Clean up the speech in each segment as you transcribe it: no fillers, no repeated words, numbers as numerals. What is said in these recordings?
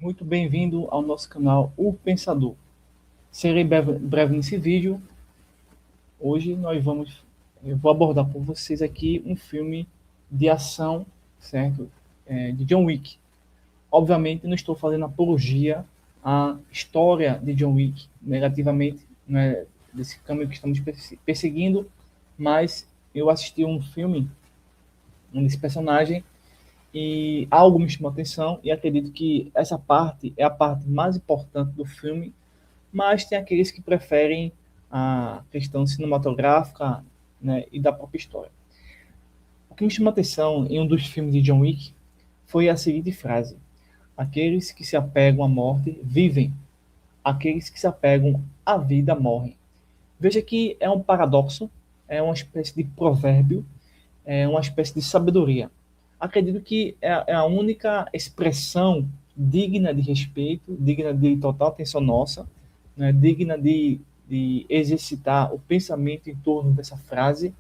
muito bem-vindo ao nosso canal O Pensador. Serei breve nesse vídeo. Hoje eu vou abordar com vocês aqui um filme de ação, certo? De John Wick. Obviamente, não estou fazendo apologia à história de John Wick negativamente, não é desse caminho que estamos perseguindo, mas eu assisti um filme desse personagem e algo me chamou a atenção e acredito que essa parte é a parte mais importante do filme, mas tem aqueles que preferem a questão cinematográfica, né, e da própria história. O que me chamou a atenção em um dos filmes de John Wick foi a seguinte frase: aqueles que se apegam à morte vivem, aqueles que se apegam à vida morrem. Veja que é um paradoxo, é uma espécie de provérbio, é uma espécie de sabedoria. Acredito que é a única expressão digna de respeito, digna de total atenção nossa, né, digna de exercitar o pensamento em torno dessa frase,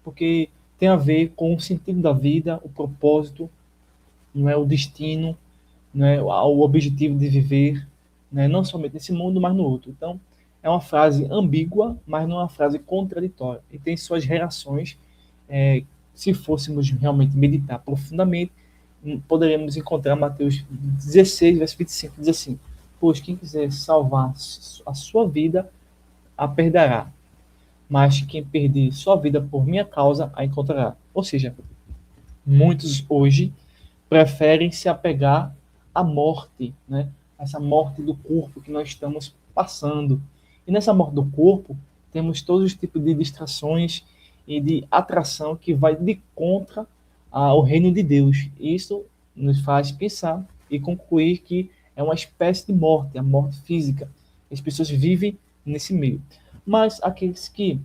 porque tem a ver com o sentido da vida, o propósito, não é o destino, não é o objetivo de viver, né, não somente nesse mundo, mas no outro. Então, é uma frase ambígua, mas não é uma frase contraditória, e tem suas relações. Se fôssemos realmente meditar profundamente, poderíamos encontrar Mateus 16, verso 25, diz assim: pois quem quiser salvar a sua vida, a perderá, mas quem perder sua vida por minha causa, a encontrará. Ou seja, muitos hoje preferem se apegar à morte, né? Essa morte do corpo que nós estamos passando. E nessa morte do corpo, temos todos os tipos de distrações e de atração que vai de contra ao reino de Deus. E isso nos faz pensar e concluir que é uma espécie de morte, a morte física. As pessoas vivem nesse meio. Mas aqueles que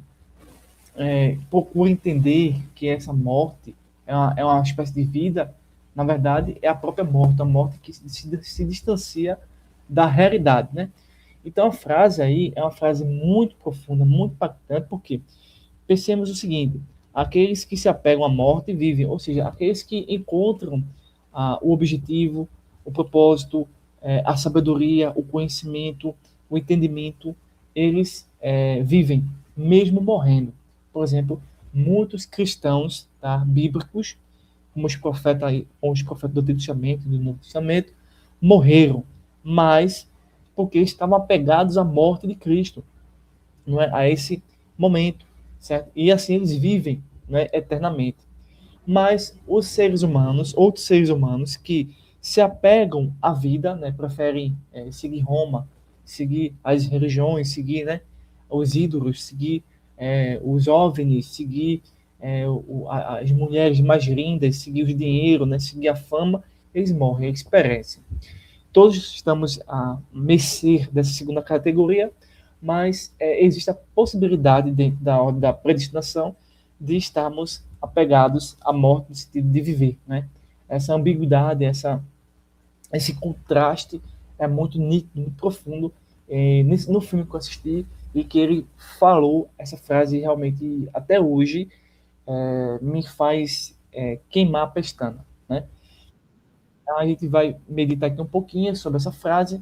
procuram entender que essa morte é uma espécie de vida, na verdade, é a própria morte, a morte que se distancia da realidade, né? Então, a frase aí é uma frase muito profunda, muito impactante, porque pensemos o seguinte: aqueles que se apegam à morte vivem, ou seja, aqueles que encontram o objetivo, o propósito, a sabedoria, o conhecimento, o entendimento, eles vivem, mesmo morrendo. Por exemplo, muitos cristãos, tá, bíblicos, como os profetas do Antigo Testamento e do Novo Testamento, morreram, mas porque estavam apegados à morte de Cristo, não é? A esse momento, certo? E assim eles vivem, né, eternamente. Mas os seres humanos, outros seres humanos que se apegam à vida, né, preferem seguir Roma, seguir as religiões, seguir, né, os ídolos, seguir os OVNIs, seguir as mulheres mais lindas, seguir o dinheiro, né, seguir a fama, eles morrem, eles perecem. Todos estamos a mercê dessa segunda categoria, mas existe a possibilidade, dentro da ordem da predestinação, de estarmos apegados à morte no sentido de viver, né? Essa ambiguidade, esse contraste é muito nítido, muito profundo no filme que eu assisti, e que ele falou essa frase realmente até hoje me faz queimar a pestana, né? Então a gente vai meditar aqui um pouquinho sobre essa frase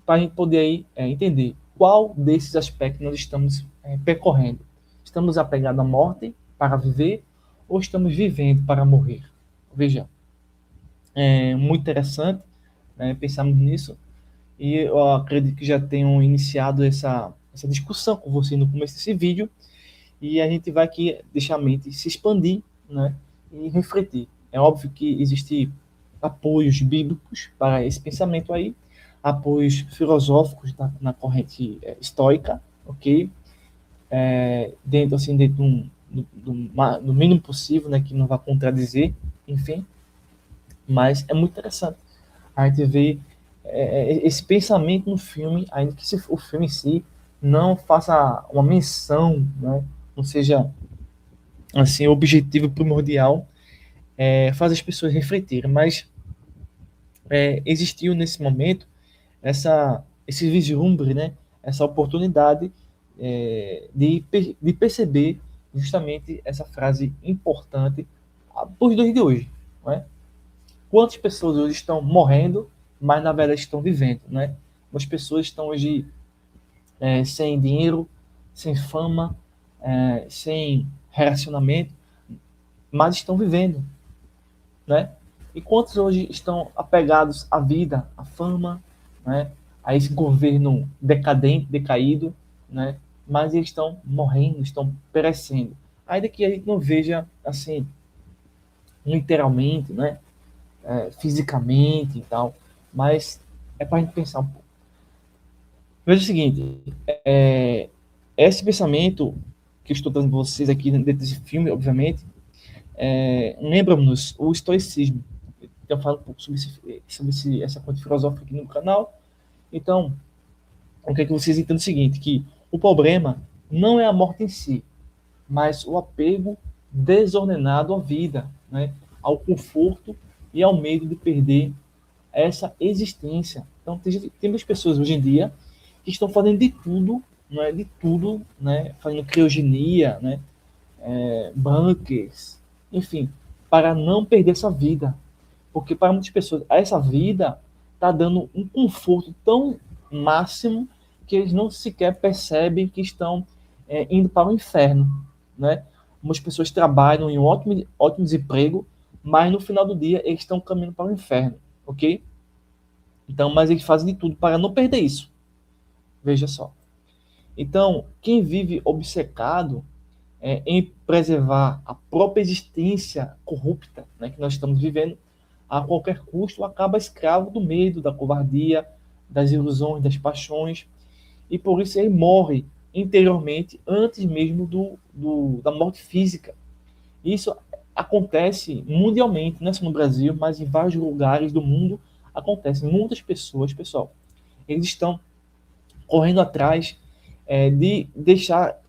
para a gente poder aí entender qual desses aspectos nós estamos percorrendo. Estamos apegados à morte para viver ou estamos vivendo para morrer? Veja, é muito interessante, né, pensarmos nisso, e eu acredito que já tenham iniciado essa discussão com você no começo desse vídeo, e a gente vai aqui deixar a mente se expandir, né, e refletir. É óbvio que existem apoios bíblicos para esse pensamento aí, apoios filosóficos na corrente estoica, ok? Dentro, assim, dentro do mínimo possível, né, que não vai contradizer, enfim. Mas é muito interessante a gente ver esse pensamento no filme, ainda que o filme em si não faça uma menção, né, não seja assim objetivo primordial, faz as pessoas refletirem, mas existiu nesse momento esse vislumbre, né, essa oportunidade de perceber justamente essa frase importante para os dias de hoje, não é? Quantas pessoas hoje estão morrendo mas na verdade estão vivendo, né? As pessoas estão hoje sem dinheiro, sem fama, sem relacionamento, mas estão vivendo, né? E quantos hoje estão apegados à vida, à fama, né? A esse governo decadente, decaído, né? Mas eles estão morrendo, estão perecendo. Ainda que a gente não veja assim, literalmente, né? Fisicamente e tal, mas é para a gente pensar um pouco. Veja o seguinte, esse pensamento que eu estou trazendo para vocês aqui dentro desse filme, obviamente, lembra-nos o estoicismo. Eu falo um pouco sobre essa fonte filosófica aqui no canal. Então, eu quero que vocês entendam o seguinte, que o problema não é a morte em si, mas o apego desordenado à vida, né? Ao conforto e ao medo de perder essa existência. Então, tem muitas pessoas hoje em dia que estão fazendo de tudo, não é de tudo, né? Fazendo criogenia, né? Bunkers, enfim, para não perder essa vida. Porque para muitas pessoas, essa vida está dando um conforto tão máximo que eles não sequer percebem que estão indo para o inferno, né? Muitas pessoas trabalham em um ótimo desemprego, mas no final do dia eles estão caminhando para o inferno, ok? Então, mas eles fazem de tudo para não perder isso. Veja só. Então, quem vive obcecado em preservar a própria existência corrupta, né, que nós estamos vivendo, a qualquer custo, acaba escravo do medo, da covardia, das ilusões, das paixões, e por isso ele morre interiormente antes mesmo da morte física. Isso acontece mundialmente, não é só no Brasil, mas em vários lugares do mundo acontece. Muitas pessoas, pessoal, eles estão correndo atrás de deixar,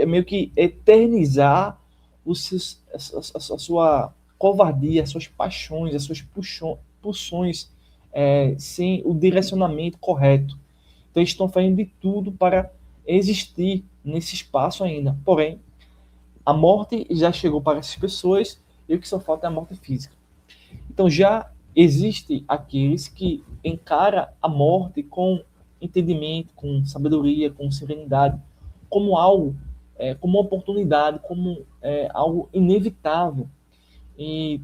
meio que eternizar a sua covardia, as suas paixões, as suas pulsões, sem o direcionamento correto. Então, eles estão fazendo de tudo para existir nesse espaço ainda. Porém, a morte já chegou para essas pessoas e o que só falta é a morte física. Então, já existe aqueles que encara a morte com entendimento, com sabedoria, com serenidade, como algo, como uma oportunidade, como algo inevitável e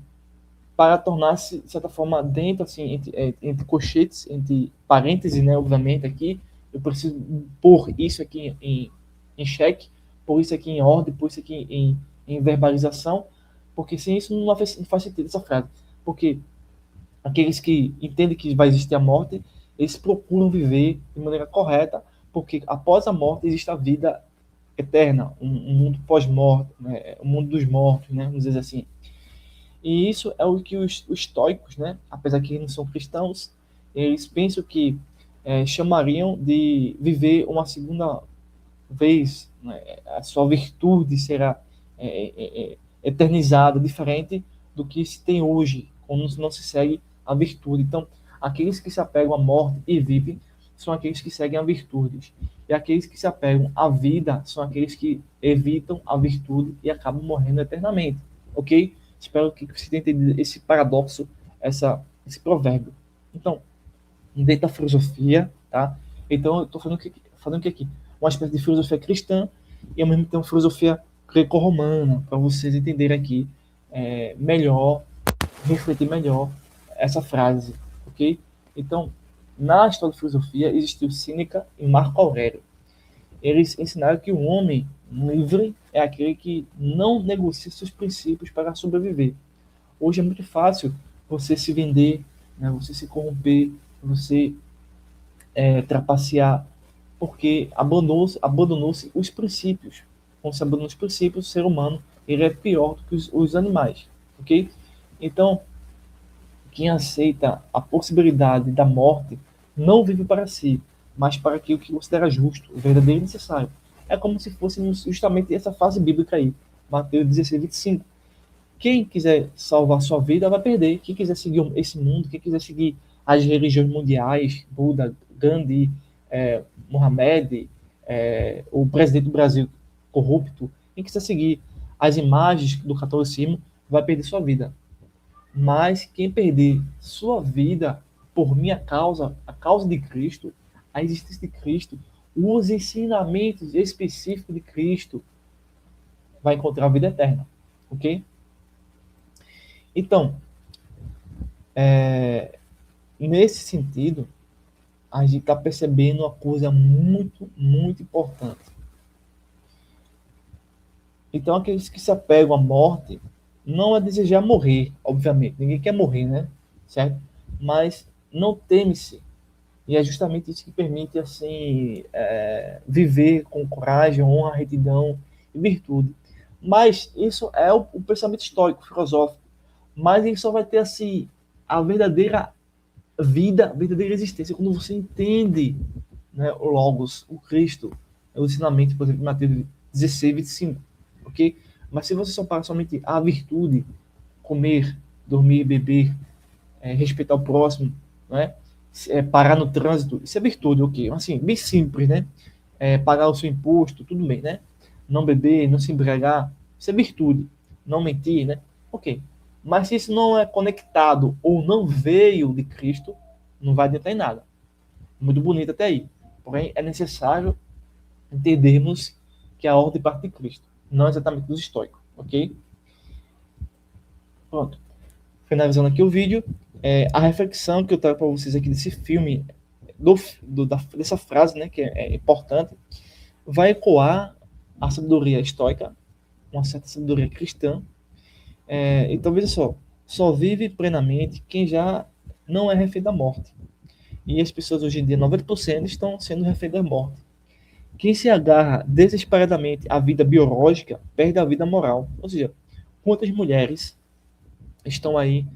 para tornar-se, de certa forma, dentro, assim, entre colchetes, entre parênteses, né, obviamente, aqui, eu preciso pôr isso aqui em xeque, pôr isso aqui em ordem, pôr isso aqui em verbalização, porque sem isso não faz sentido essa frase. Porque aqueles que entendem que vai existir a morte, eles procuram viver de maneira correta, porque após a morte existe a vida eterna, um mundo pós-morte, né, um mundo dos mortos, né, vamos dizer assim. E isso é o que os estoicos, né, apesar que eles não são cristãos, eles pensam que chamariam de viver uma segunda vez, né, a sua virtude será eternizada, diferente do que se tem hoje, quando não se segue a virtude. Então, aqueles que se apegam à morte e vivem são aqueles que seguem a virtude. E aqueles que se apegam à vida são aqueles que evitam a virtude e acabam morrendo eternamente. Ok? Espero que você tenha entendido esse paradoxo, esse provérbio. Então, dentro da filosofia, tá? Então, eu estou falando o que aqui? Uma espécie de filosofia cristã e ao mesmo tempo filosofia greco-romana, para vocês entenderem aqui melhor, refletir melhor essa frase, ok? Então, na história da filosofia existiu Sêneca e Marco Aurélio. Eles ensinaram que o homem livre é aquele que não negocia seus princípios para sobreviver. Hoje é muito fácil você se vender, né, você se corromper, você trapacear, porque abandonou-se os princípios. Quando se abandona os princípios, o ser humano ele é pior do que os animais, ok? Então, quem aceita a possibilidade da morte não vive para si, mas para aquilo que considera justo, verdadeiro e necessário. É como se fosse justamente essa fase bíblica aí, Mateus 16:25. Quem quiser salvar sua vida vai perder. Quem quiser seguir esse mundo, quem quiser seguir as religiões mundiais, Buda, Gandhi, Mohamed, o presidente do Brasil corrupto, quem quiser seguir as imagens do catolicismo vai perder sua vida. Mas quem perder sua vida por minha causa, a causa de Cristo, a existência de Cristo, os ensinamentos específicos de Cristo, vai encontrar a vida eterna, ok? Então, nesse sentido, a gente está percebendo uma coisa muito, muito importante. Então, aqueles que se apegam à morte, não é desejar morrer, obviamente. Ninguém quer morrer, né? Certo? Mas não teme-se. E é justamente isso que permite, assim, viver com coragem, honra, retidão e virtude. Mas isso é o pensamento histórico, filosófico. Mas ele só vai ter, assim, a verdadeira vida, a verdadeira existência, quando você entende, né, o Logos, o Cristo, o ensinamento, por exemplo, Mateus 16, 25, ok? Mas se você só para somente a virtude, comer, dormir, beber, respeitar o próximo, né? Parar no trânsito, isso é virtude, ok? Assim, bem simples, né? Pagar o seu imposto, tudo bem, né? Não beber, não se embriagar, isso é virtude. Não mentir, né? Ok. Mas se isso não é conectado ou não veio de Cristo, não vai adiantar em nada. Muito bonito até aí. Porém, é necessário entendermos que a ordem parte de Cristo, não exatamente dos estoicos, ok? Pronto. Finalizando aqui o vídeo, a reflexão que eu trago para vocês aqui desse filme, dessa frase, né, que é importante, vai ecoar a sabedoria estoica, uma certa sabedoria cristã. Então, veja só vive plenamente quem já não é refém da morte. E as pessoas hoje em dia, 90% estão sendo refém da morte. Quem se agarra desesperadamente à vida biológica perde a vida moral. Ou seja, quantas mulheres estão aí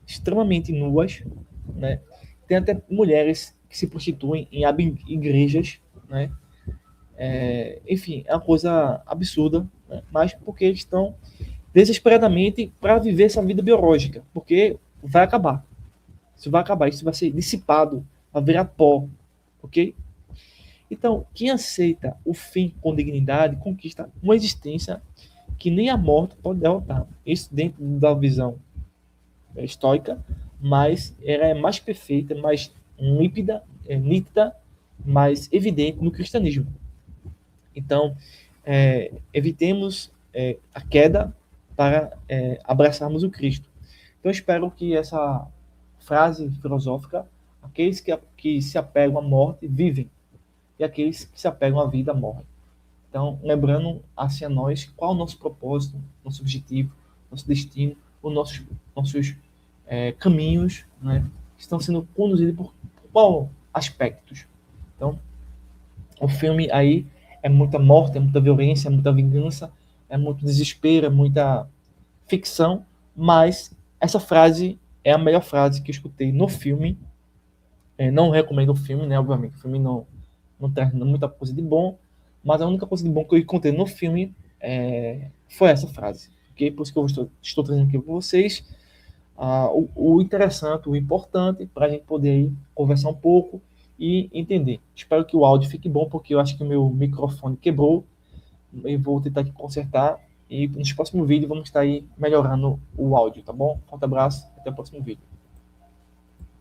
extremamente nuas, né? Tem até mulheres que se prostituem em igrejas, né? Enfim, é uma coisa absurda, né? Mas porque eles estão desesperadamente para viver essa vida biológica, porque vai acabar. Isso vai acabar, isso vai ser dissipado, vai virar pó, ok? Então, quem aceita o fim com dignidade conquista uma existência que nem a morte pode derrotar. Isso dentro da visão estoica, mas ela é mais perfeita, mais límpida, nítida, mais evidente no cristianismo. Então, evitemos a queda para abraçarmos o Cristo. Então, espero que essa frase filosófica, aqueles que se apegam à morte vivem, e aqueles que se apegam à vida morrem. Então, lembrando assim a nós qual é o nosso propósito, nosso objetivo, nosso destino, os nossos caminhos, né, que estão sendo conduzidos por qual aspectos. Então, o filme aí é muita morte, é muita violência, é muita vingança, é muito desespero, é muita ficção, mas essa frase é a melhor frase que eu escutei no filme. Não recomendo o filme, né? Obviamente, o filme não traz muita coisa de bom, mas a única coisa de bom que eu encontrei no filme foi essa frase. Okay? Por isso que eu estou trazendo aqui para vocês o interessante, o importante, para a gente poder aí conversar um pouco e entender. Espero que o áudio fique bom, porque eu acho que o meu microfone quebrou. Eu vou tentar aqui consertar. E nos próximos vídeos vamos estar aí melhorando o áudio, tá bom? Forte abraço, até o próximo vídeo.